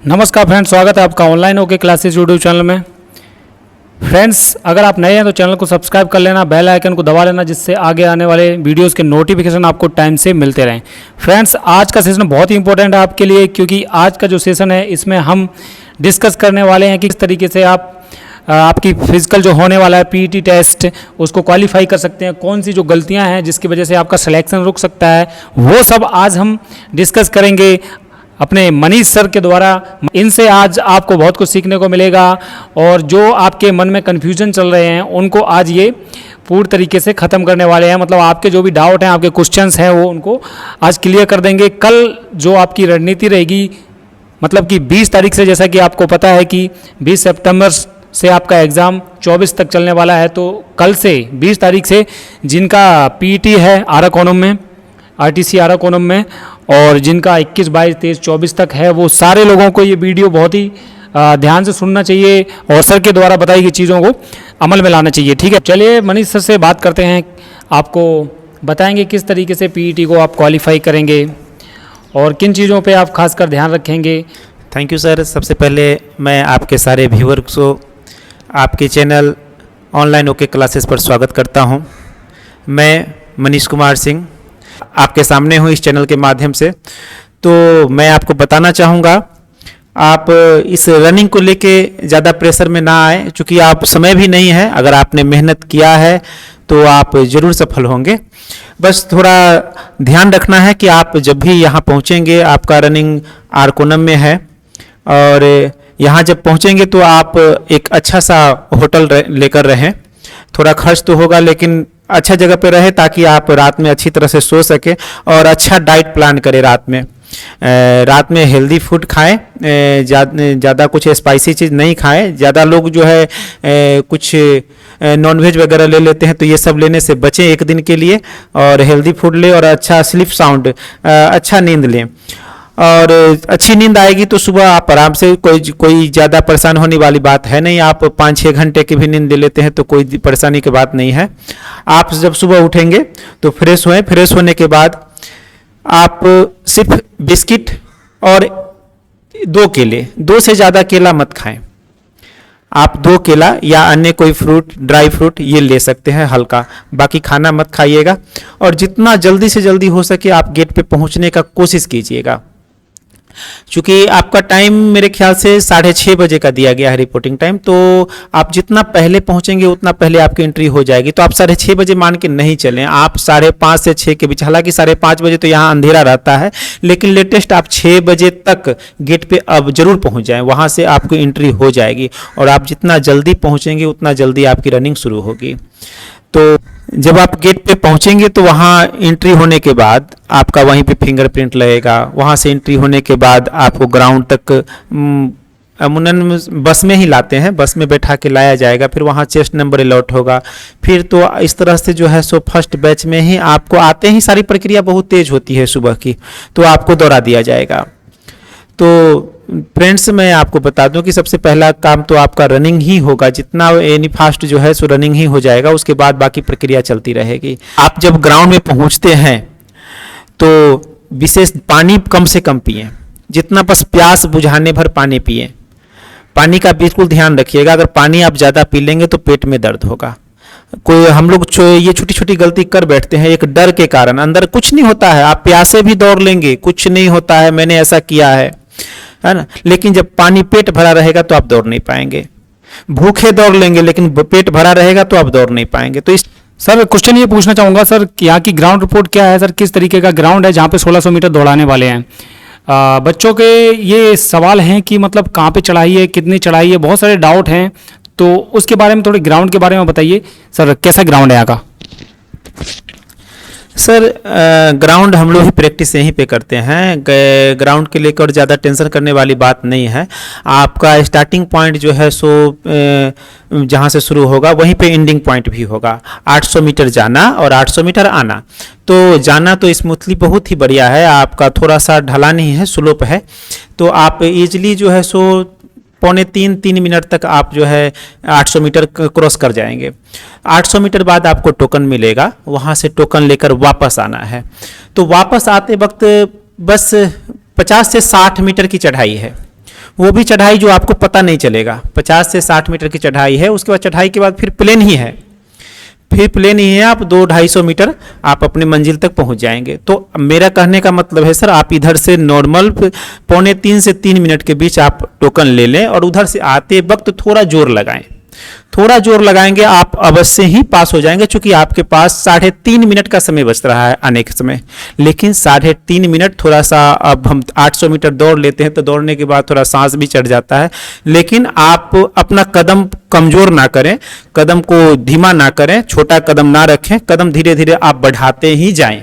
नमस्कार फ्रेंड्स, स्वागत है आपका online okay classes YouTube channel में। फ्रेंड्स, अगर आप नए हैं तो चैनल को सब्सक्राइब कर लेना, बेल आइकन को दबा लेना, जिससे आगे आने वाले वीडियोस के नोटिफिकेशन आपको टाइम से मिलते रहें। फ्रेंड्स, आज का सेशन बहुत ही इंपॉर्टेंट है आपके लिए, क्योंकि आज का जो सेशन है इसमें हम डिस्कस करने वाले हैं कि किस तरीके से आपकी फिजिकल जो होने वाला है पीईटी टेस्ट, उसको क्वालिफाई कर सकते हैं। कौन सी जो गलतियां हैं जिसकी वजह से आपका सिलेक्शन रुक सकता है, वो सब आज हम डिस्कस करेंगे अपने मनीष सर के द्वारा। इनसे आज आपको बहुत कुछ सीखने को मिलेगा और जो आपके मन में कन्फ्यूजन चल रहे हैं उनको आज ये पूरी तरीके से ख़त्म करने वाले हैं। मतलब आपके जो भी डाउट हैं, आपके क्वेश्चंस हैं, वो उनको आज क्लियर कर देंगे। कल जो आपकी रणनीति रहेगी, मतलब कि 20 तारीख से, जैसा कि आपको पता है कि 20 सितंबर से आपका एग्ज़ाम 24 तक चलने वाला है, तो कल से 20 तारीख से जिनका पीईटी है आराकोनम में, आरटीसी आराकोनम में, और जिनका 21, 22, 23, 24 तक है, वो सारे लोगों को ये वीडियो बहुत ही ध्यान से सुनना चाहिए और सर के द्वारा बताई गई चीज़ों को अमल में लाना चाहिए। ठीक है, चलिए मनीष सर से बात करते हैं। आपको बताएंगे किस तरीके से पीईटी को आप क्वालिफाई करेंगे और किन चीज़ों पे आप खासकर ध्यान रखेंगे। Thank you sir. सबसे पहले मैं आपके सारे व्यूअर्स को आपके चैनल ऑनलाइन ओके क्लासेस पर स्वागत करता हूं। मैं मनीष कुमार सिंह आपके सामने हूं इस चैनल के माध्यम से। तो मैं आपको बताना चाहूँगा, आप इस रनिंग को लेके ज़्यादा प्रेशर में ना आए, क्योंकि आप समय भी नहीं है। अगर आपने मेहनत किया है तो आप ज़रूर सफल होंगे। बस थोड़ा ध्यान रखना है कि आप जब भी यहाँ पहुँचेंगे, आपका रनिंग आराकोनम में है, और यहाँ जब पहुँचेंगे तो आप एक अच्छा सा होटल लेकर रहें। थोड़ा खर्च तो होगा, लेकिन अच्छा जगह पे रहे ताकि आप रात में अच्छी तरह से सो सके, और अच्छा डाइट प्लान करें। रात में हेल्दी फूड खाएं, ज़्यादा कुछ स्पाइसी चीज़ नहीं खाएं। ज़्यादा लोग जो है कुछ नॉनवेज वगैरह ले लेते हैं, तो ये सब लेने से बचें एक दिन के लिए, और हेल्दी फूड लें और अच्छा स्लीप साउंड, अच्छा नींद लें। और अच्छी नींद आएगी तो सुबह आप आराम से, कोई ज़्यादा परेशान होने वाली बात है नहीं। आप 5-6 घंटे की भी नींद ले लेते हैं तो कोई परेशानी की बात नहीं है। आप जब सुबह उठेंगे तो फ्रेश होएं। फ्रेश होने के बाद आप सिर्फ बिस्किट और 2 केले, 2 से ज़्यादा केला मत खाएं। आप 2 केला या अन्य कोई फ्रूट, ड्राई फ्रूट, ये ले सकते हैं हल्का, बाकी खाना मत खाइएगा। और जितना जल्दी से जल्दी हो सके आप गेट पे पहुंचने का कोशिश कीजिएगा, क्योंकि आपका टाइम मेरे ख्याल से 6:30 बजे का दिया गया है रिपोर्टिंग टाइम। तो आप जितना पहले पहुंचेंगे उतना पहले आपकी एंट्री हो जाएगी। तो आप 6:30 बजे मान के नहीं चलें, आप 5:30 से 6 के बीच। हालांकि 5:30 बजे तो यहाँ अंधेरा रहता है, लेकिन लेटेस्ट आप 6 बजे तक गेट पे अब जरूर पहुँच जाएँ, वहाँ से आपकी एंट्री हो जाएगी। और आप जितना जल्दी पहुँचेंगे उतना जल्दी आपकी रनिंग शुरू होगी। तो जब आप गेट पे पहुंचेंगे तो वहाँ एंट्री होने के बाद आपका वहीं पे फिंगरप्रिंट लगेगा। वहाँ से एंट्री होने के बाद आपको ग्राउंड तक अमूमन बस में ही लाते हैं, बस में बैठा के लाया जाएगा। फिर वहाँ चेस्ट नंबर अलॉट होगा। फिर तो इस तरह से जो है सो फर्स्ट बैच में ही आपको आते ही सारी प्रक्रिया बहुत तेज होती है सुबह की, तो आपको दौड़ा दिया जाएगा। तो फ्रेंड्स, मैं आपको बता दूं कि सबसे पहला काम तो आपका रनिंग ही होगा। जितना एनी फास्ट जो है सो रनिंग ही हो जाएगा, उसके बाद बाकी प्रक्रिया चलती रहेगी। आप जब ग्राउंड में पहुंचते हैं तो विशेष पानी कम से कम पिएं, जितना बस प्यास बुझाने भर पानी पिएं। पानी का बिल्कुल ध्यान रखिएगा, अगर पानी आप ज़्यादा पी लेंगे तो पेट में दर्द होगा। हम लोग ये छोटी छोटी गलती कर बैठते हैं एक डर के कारण। अंदर कुछ नहीं होता है, आप प्यासे भी दौड़ लेंगे, कुछ नहीं होता है, मैंने ऐसा किया है ना। लेकिन जब पानी पेट भरा रहेगा तो आप दौड़ नहीं पाएंगे। भूखे दौड़ लेंगे, लेकिन पेट भरा रहेगा तो आप दौड़ नहीं पाएंगे। तो सर, क्वेश्चन ये पूछना चाहूँगा सर, यहाँ की ग्राउंड रिपोर्ट क्या है सर? किस तरीके का ग्राउंड है जहाँ पे 1600 मीटर दौड़ाने वाले हैं? बच्चों के ये सवाल हैं कि मतलब कहाँ पे चढ़ाई है, कितनी चढ़ाई है, बहुत सारे डाउट हैं। तो उसके बारे में, थोड़ी ग्राउंड के बारे में बताइए सर, कैसा ग्राउंड है यहाँ का? सर, ग्राउंड हम लोग ही प्रैक्टिस यहीं पे करते हैं। ग्राउंड के लेकर ज़्यादा टेंशन करने वाली बात नहीं है। आपका स्टार्टिंग पॉइंट जो है सो जहाँ से शुरू होगा वहीं पे एंडिंग पॉइंट भी होगा। 800 मीटर जाना और 800 मीटर आना। तो जाना तो स्मूथली बहुत ही बढ़िया है, आपका थोड़ा सा ढलान ही है, स्लोप है, तो आप इजली जो है सो 2.25-3 मिनट तक आप जो है 800 मीटर क्रॉस कर जाएंगे। 800 मीटर बाद आपको टोकन मिलेगा, वहाँ से टोकन लेकर वापस आना है। तो वापस आते वक्त बस 50 से 60 मीटर की चढ़ाई है। वो भी चढ़ाई जो आपको पता नहीं चलेगा। 50 से 60 मीटर की चढ़ाई है, उसके बाद चढ़ाई के बाद फिर प्लेन ही है, फिर प्लेन ही है। आप 200-250 मीटर आप अपने मंजिल तक पहुंच जाएंगे। तो मेरा कहने का मतलब है सर, आप इधर से नॉर्मल 2.25 से 3 मिनट के बीच आप टोकन ले लें और उधर से आते वक्त थोड़ा जोर लगाएं। थोड़ा जोर लगाएंगे आप अवश्य ही पास हो जाएंगे, क्योंकि आपके पास 3.5 मिनट का समय बच रहा है आने के समय। लेकिन 3.5 मिनट थोड़ा सा, अब हम 800 मीटर दौड़ लेते हैं तो दौड़ने के बाद थोड़ा सांस भी चढ़ जाता है। लेकिन आप अपना कदम कमजोर ना करें, कदम को धीमा ना करें, छोटा कदम ना रखें, कदम धीरे धीरे आप बढ़ाते ही जाएं,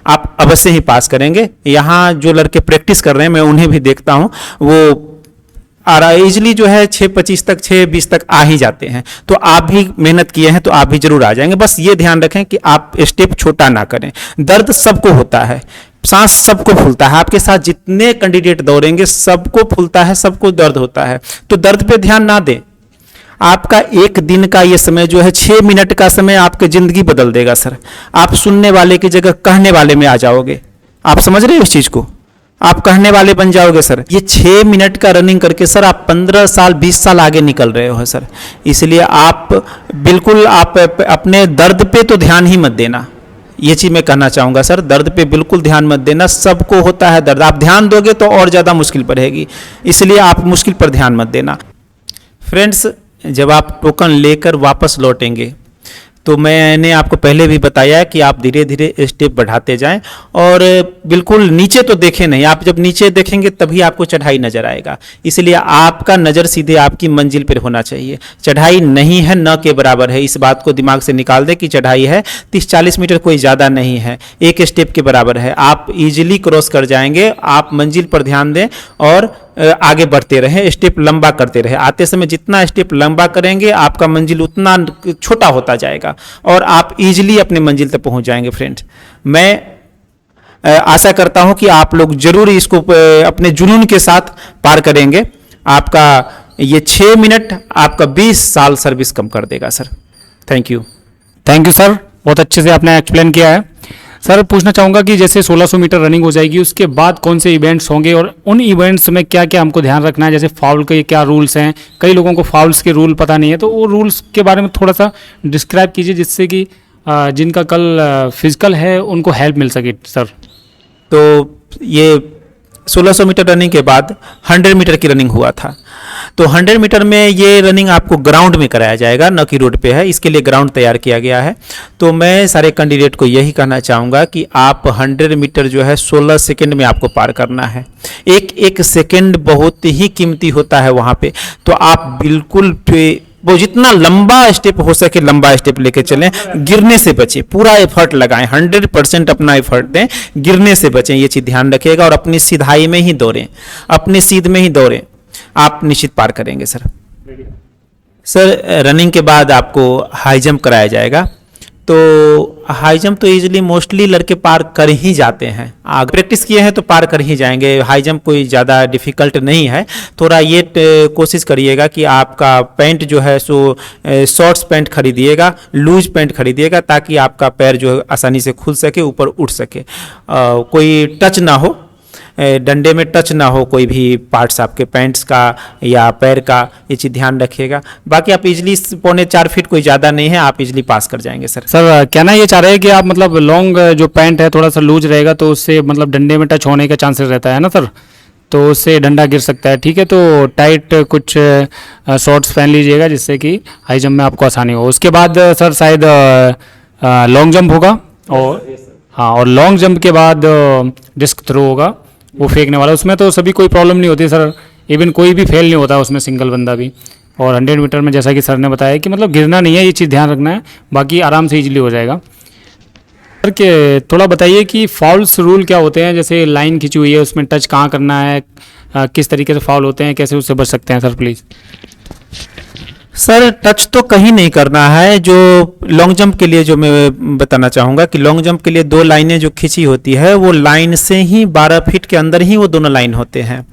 आप अवश्य ही पास करेंगे। यहाँ जो लड़के प्रैक्टिस कर रहे हैं मैं उन्हें भी देखता हूँ, वो इजली जो है 6:25 तक 6:20 तक आ ही जाते हैं। तो आप भी मेहनत किए हैं तो आप भी जरूर आ जाएंगे। बस ये ध्यान रखें कि आप स्टेप छोटा ना करें। दर्द सबको होता है, सांस सबको फूलता है, आपके साथ जितने कैंडिडेट दौड़ेंगे सबको फूलता है, सबको दर्द होता है। तो दर्द पे ध्यान ना दें। आपका एक दिन का ये समय जो है 6 मिनट का समय आपकी जिंदगी बदल देगा सर। आप सुनने वाले की जगह कहने वाले में आ जाओगे। आप समझ रहे हो इस चीज को? आप कहने वाले बन जाओगे सर। ये 6 मिनट का रनिंग करके सर आप 15 साल 20 साल आगे निकल रहे हो सर। इसलिए आप बिल्कुल आप अपने दर्द पे तो ध्यान ही मत देना, ये चीज मैं कहना चाहूंगा सर। दर्द पे बिल्कुल ध्यान मत देना, सबको होता है दर्द। आप ध्यान दोगे तो और ज़्यादा मुश्किल पड़ेगी, इसलिए आप मुश्किल पर ध्यान मत देना। फ्रेंड्स, जब आप टोकन लेकर वापस लौटेंगे तो मैंने आपको पहले भी बताया कि आप धीरे धीरे स्टेप बढ़ाते जाएं और बिल्कुल नीचे तो देखें नहीं। आप जब नीचे देखेंगे तभी आपको चढ़ाई नजर आएगा। इसलिए आपका नज़र सीधे आपकी मंजिल पर होना चाहिए। चढ़ाई नहीं है, न के बराबर है, इस बात को दिमाग से निकाल दें कि चढ़ाई है 30-40 मीटर, कोई ज़्यादा नहीं है, एक स्टेप के बराबर है। आप इजीली क्रॉस कर जाएंगे। आप मंजिल पर ध्यान दें और आगे बढ़ते रहें, स्टेप लंबा करते रहें। आते समय जितना स्टेप लंबा करेंगे आपका मंजिल उतना छोटा होता जाएगा और आप इजीली अपने मंजिल तक पहुंच जाएंगे। फ्रेंड्स, मैं आशा करता हूं कि आप लोग जरूर इसको अपने जुनून के साथ पार करेंगे। आपका ये 6 मिनट आपका 20 साल सर्विस कम कर देगा सर। थैंक यू सर, बहुत अच्छे से आपने एक्सप्लेन किया है। सर, पूछना चाहूँगा कि जैसे 1600 मीटर रनिंग हो जाएगी, उसके बाद कौन से इवेंट्स होंगे और उन इवेंट्स में क्या क्या हमको ध्यान रखना है? जैसे फाउल के क्या रूल्स हैं? कई लोगों को फाउल्स के रूल पता नहीं है, तो वो रूल्स के बारे में थोड़ा सा डिस्क्राइब कीजिए, जिससे कि जिनका कल फिजिकल है उनको हेल्प मिल सके सर। तो ये 1600 मीटर रनिंग के बाद 100 मीटर की रनिंग हुआ था। तो 100 मीटर में ये रनिंग आपको ग्राउंड में कराया जाएगा, न कि रोड पे है। इसके लिए ग्राउंड तैयार किया गया है। तो मैं सारे कैंडिडेट को यही कहना चाहूँगा कि आप 100 मीटर जो है 16 सेकंड में आपको पार करना है। एक एक सेकंड बहुत ही कीमती होता है वहाँ पे। तो आप बिल्कुल वो जितना लंबा स्टेप हो सके लंबा स्टेप लेके चलें, गिरने से बचें, पूरा एफर्ट लगाएं, 100% अपना एफर्ट दें, गिरने से बचें, ये चीज़ ध्यान रखिएगा। और अपनी सीधाई में ही दौड़ें, अपनी सीध में ही दौड़ें, आप निश्चित पार करेंगे सर। रनिंग के बाद आपको हाई जंप कराया जाएगा। तो हाई जंप तो इजीली मोस्टली लड़के पार कर ही जाते हैं। आगे प्रैक्टिस किए हैं तो पार कर ही जाएंगे। हाई जंप कोई ज़्यादा डिफ़िकल्ट नहीं है। थोड़ा ये कोशिश करिएगा कि आपका पैंट जो है सो शॉर्ट्स पैंट खरीदिएगा, लूज पैंट खरीदिएगा, ताकि आपका पैर जो है आसानी से खुल सके, ऊपर उठ सके, कोई टच ना हो, डंडे में टच ना हो कोई भी पार्ट्स आपके पैंट्स का या पैर का, ये चीज़ ध्यान रखिएगा। बाकी आप इजली 3.25 फीट कोई ज़्यादा नहीं है, आप इजली पास कर जाएंगे सर। सर, कहना ये चाह रहे हैं कि आप मतलब लॉन्ग जो पैंट है थोड़ा सा लूज रहेगा तो उससे मतलब डंडे में टच होने का चांसेस रहता है ना सर, तो उससे डंडा गिर सकता है। ठीक है, तो टाइट कुछ शॉर्ट्स पहन लीजिएगा जिससे कि हाई जंप में आपको आसानी हो। उसके बाद सर शायद लॉन्ग जंप होगा, और हाँ, और लॉन्ग जंप के बाद डिस्क थ्रो होगा, वो फेंकने वाला। उसमें तो सभी कोई प्रॉब्लम नहीं होती सर, इवन कोई भी फेल नहीं होता उसमें, सिंगल बंदा भी। और 100 मीटर में जैसा कि सर ने बताया कि मतलब गिरना नहीं है, ये चीज़ ध्यान रखना है, बाकी आराम से इजीली हो जाएगा। सर के थोड़ा बताइए कि फाउल्स रूल क्या होते हैं? जैसे लाइन खींची हुई है, उसमें टच कहाँ करना है, किस तरीके से फाउल होते हैं, कैसे उससे बच सकते हैं सर प्लीज़? सर टच तो कहीं नहीं करना है। जो लॉन्ग जंप के लिए जो मैं बताना चाहूँगा कि लॉन्ग जंप के लिए 2 लाइनें जो खींची होती है वो लाइन से ही 12 फीट के अंदर ही वो दोनों लाइन होते हैं।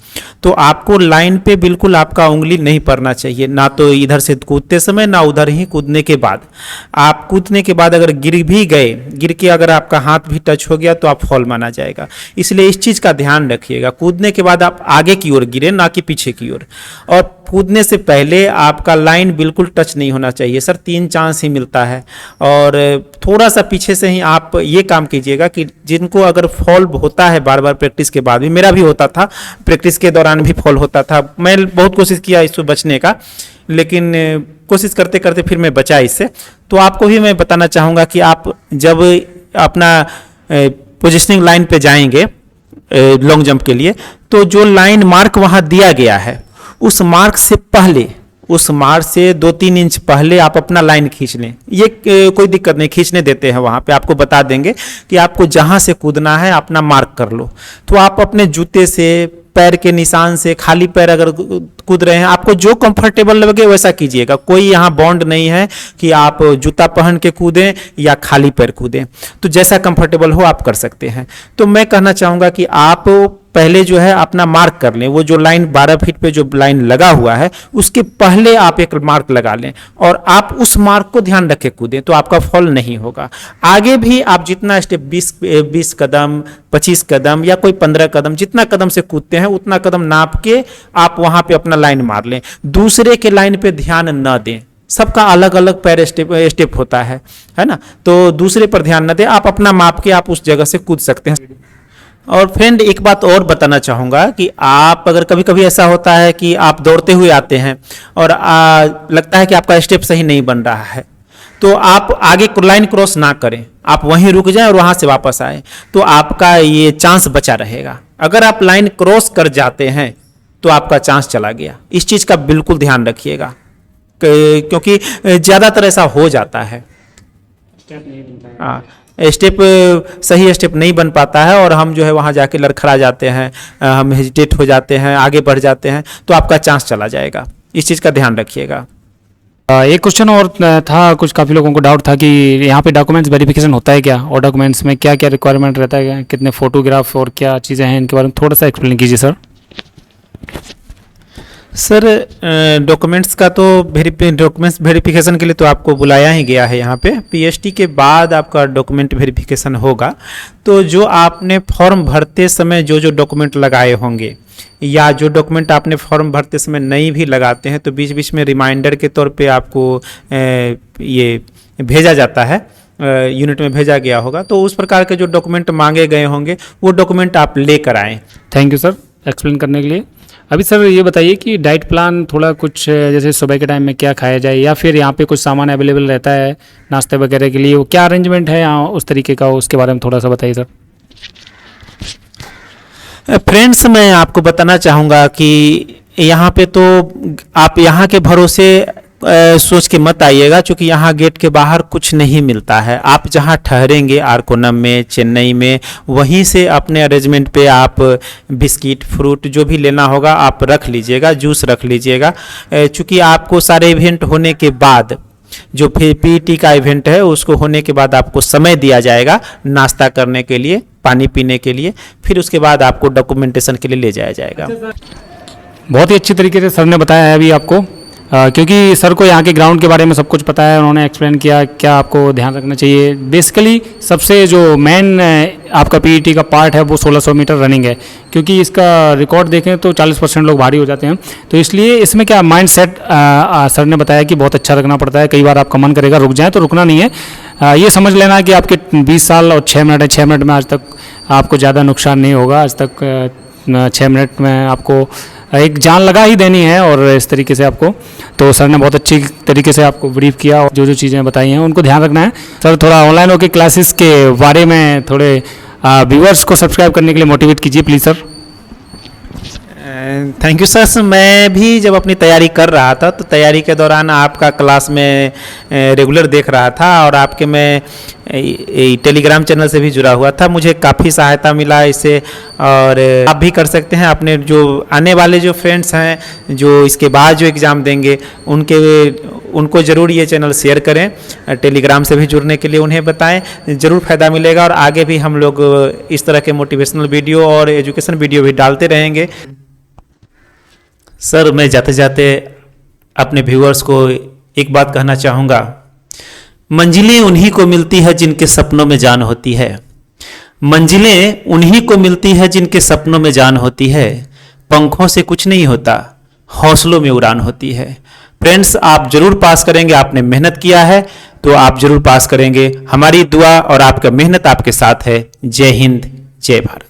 तो आपको लाइन पे बिल्कुल आपका उंगली नहीं पड़ना चाहिए, ना तो इधर से कूदते समय ना उधर ही कूदने के बाद। आप कूदने के बाद अगर गिर भी गए, गिर के अगर आपका हाथ भी टच हो गया तो आप फॉल माना जाएगा। इसलिए इस चीज़ का ध्यान रखिएगा, कूदने के बाद आप आगे की ओर गिरे ना कि पीछे की ओर। और कूदने से पहले आपका लाइन बिल्कुल टच नहीं होना चाहिए सर, 3 चांस ही मिलता है। और थोड़ा सा पीछे से ही आप ये काम कीजिएगा कि जिनको अगर फॉल होता है बार बार प्रैक्टिस के बाद भी, मेरा भी होता था, प्रैक्टिस के दौरान भी फॉल होता था, मैं बहुत कोशिश किया इससे बचने का, लेकिन कोशिश करते करते फिर मैं बचा इससे। तो आपको भी मैं बताना चाहूँगा कि आप जब अपना पोजिशनिंग लाइन पे जाएंगे लॉन्ग जंप के लिए, तो जो लाइन मार्क वहाँ दिया गया है उस मार्क से पहले, उस मार्क से 2-3 इंच पहले आप अपना लाइन खींच लें। ये कोई दिक्कत नहीं, खींचने देते हैं, वहाँ पे आपको बता देंगे कि आपको जहाँ से कूदना है अपना मार्क कर लो। तो आप अपने जूते से, पैर के निशान से, खाली पैर अगर कूद रहे हैं, आपको जो कंफर्टेबल लगे वैसा कीजिएगा। कोई यहाँ बॉन्ड नहीं है कि आप जूता पहन के कूदें या खाली पैर कूदें, तो जैसा कंफर्टेबल हो आप कर सकते हैं। तो मैं कहना चाहूँगा कि आप पहले जो है अपना मार्क कर लें, वो जो लाइन 12 फीट पे जो लाइन लगा हुआ है उसके पहले आप एक मार्क लगा लें और आप उस मार्क को ध्यान रख के कूदें, तो आपका फॉल नहीं होगा। आगे भी आप जितना स्टेप 20 कदम, 25 कदम या कोई 15 कदम, जितना कदम से कूदते हैं उतना कदम नाप के आप वहाँ पे अपना लाइन मार लें। दूसरे के लाइन पे ध्यान न दें, सबका अलग अलग पैर स्टेप होता है ना, तो दूसरे पर ध्यान न दें, आप अपना माप के आप उस जगह से कूद सकते हैं। और फ्रेंड एक बात और बताना चाहूँगा कि आप अगर कभी कभी ऐसा होता है कि आप दौड़ते हुए आते हैं और लगता है कि आपका स्टेप सही नहीं बन रहा है, तो आप आगे लाइन क्रॉस ना करें, आप वहीं रुक जाएं और वहाँ से वापस आए, तो आपका ये चांस बचा रहेगा। अगर आप लाइन क्रॉस कर जाते हैं तो आपका चांस चला गया। इस चीज़ का बिल्कुल ध्यान रखिएगा, क्योंकि ज़्यादातर ऐसा हो जाता है। हाँ, स्टेप सही स्टेप नहीं बन पाता है और हम जो है वहाँ जाके लड़खड़ा जाते हैं, हम हेजिटेट हो जाते हैं, आगे बढ़ जाते हैं, तो आपका चांस चला जाएगा। इस चीज़ का ध्यान रखिएगा। एक क्वेश्चन और था, कुछ काफ़ी लोगों को डाउट था कि यहाँ पे डॉक्यूमेंट्स वेरिफिकेशन होता है क्या, और डॉक्यूमेंट्स में क्या क्या रिक्वायरमेंट रहता है, कितने फोटोग्राफ और क्या चीज़ें हैं, इनके बारे में थोड़ा सा एक्सप्लेन कीजिए सर। सर डॉक्यूमेंट्स का तो डॉक्यूमेंट्स वेरिफिकेशन के लिए तो आपको बुलाया ही गया है यहाँ पे। पीएचडी के बाद आपका डॉक्यूमेंट वेरिफिकेशन होगा। तो जो आपने फॉर्म भरते समय जो जो डॉक्यूमेंट लगाए होंगे या जो डॉक्यूमेंट आपने फॉर्म भरते समय नहीं भी लगाते हैं, तो बीच बीच में रिमाइंडर के तौर पे आपको ये भेजा जाता है, यूनिट में भेजा गया होगा। तो उस प्रकार के जो डॉक्यूमेंट मांगे गए होंगे वो डॉक्यूमेंट आप लेकर आएँ। थैंक यू सर एक्सप्लेन करने के लिए। अभी सर ये बताइए कि डाइट प्लान थोड़ा कुछ, जैसे सुबह के टाइम में क्या खाया जाए, या फिर यहाँ पे कुछ सामान अवेलेबल रहता है नाश्ते वगैरह के लिए, वो क्या अरेंजमेंट है यहाँ उस तरीके का, उसके बारे में थोड़ा सा बताइए सर। फ्रेंड्स मैं आपको बताना चाहूँगा कि यहाँ पे तो आप यहाँ के भरोसे सोच के मत आइएगा, क्योंकि यहाँ गेट के बाहर कुछ नहीं मिलता है। आप जहाँ ठहरेंगे आरकोनम में, चेन्नई में, वहीं से अपने अरेंजमेंट पे आप बिस्किट, फ्रूट जो भी लेना होगा आप रख लीजिएगा, जूस रख लीजिएगा, क्योंकि आपको सारे इवेंट होने के बाद, जो फिर पीटी का इवेंट है उसको होने के बाद आपको समय दिया जाएगा नाश्ता करने के लिए, पानी पीने के लिए, फिर उसके बाद आपको डॉक्यूमेंटेशन के लिए ले जाया जाएगा। बहुत ही अच्छी तरीके से सर ने बताया है अभी आपको, क्योंकि सर को यहाँ के ग्राउंड के बारे में सब कुछ पता है, उन्होंने एक्सप्लेन किया क्या आपको ध्यान रखना चाहिए। बेसिकली सबसे जो मेन आपका पीईटी का पार्ट है वो 1600 मीटर रनिंग है, क्योंकि इसका रिकॉर्ड देखें तो 40% लोग भारी हो जाते हैं, तो इसलिए इसमें क्या माइंड सेट सर ने बताया कि बहुत अच्छा रखना पड़ता है। कई बार आपका मन करेगा रुक जाए, तो रुकना नहीं है। ये समझ लेना कि आपके 20 साल और 6 मिनट है, 6 मिनट में आज तक आपको ज़्यादा नुकसान नहीं होगा। आज तक 6 मिनट में आपको एक जान लगा ही देनी है, और इस तरीके से आपको, तो सर ने बहुत अच्छी तरीके से आपको ब्रीफ किया और जो जो चीज़ें बताई हैं उनको ध्यान रखना है। सर थोड़ा ऑनलाइन होके क्लासेस के बारे में थोड़े व्यूअर्स को सब्सक्राइब करने के लिए मोटिवेट कीजिए please sir. Thank you sir. मैं भी जब अपनी तैयारी कर रहा था तो तैयारी के दौरान आपका क्लास में रेगुलर देख रहा था और आपके मैं टेलीग्राम चैनल से भी जुड़ा हुआ था। मुझे काफ़ी सहायता मिला इससे, और आप भी कर सकते हैं। अपने जो आने वाले जो फ्रेंड्स हैं जो इसके बाद जो एग्ज़ाम देंगे उनको ज़रूर ये चैनल शेयर करें, टेलीग्राम से भी जुड़ने के लिए उन्हें बताएं, ज़रूर फ़ायदा मिलेगा। और आगे भी हम लोग इस तरह के मोटिवेशनल वीडियो और एजुकेशन वीडियो भी डालते रहेंगे। सर, मैं जाते जाते अपने व्यूअर्स को एक बात कहना चाहूँगा। मंजिलें उन्हीं को मिलती है जिनके सपनों में जान होती है। मंजिलें उन्हीं को मिलती है जिनके सपनों में जान होती है। पंखों से कुछ नहीं होता, हौसलों में उड़ान होती है। फ्रेंड्स, आप जरूर पास करेंगे। आपने मेहनत किया है तो आप जरूर पास करेंगे। हमारी दुआ और आपका मेहनत आपके साथ है। जय हिंद, जय भारत।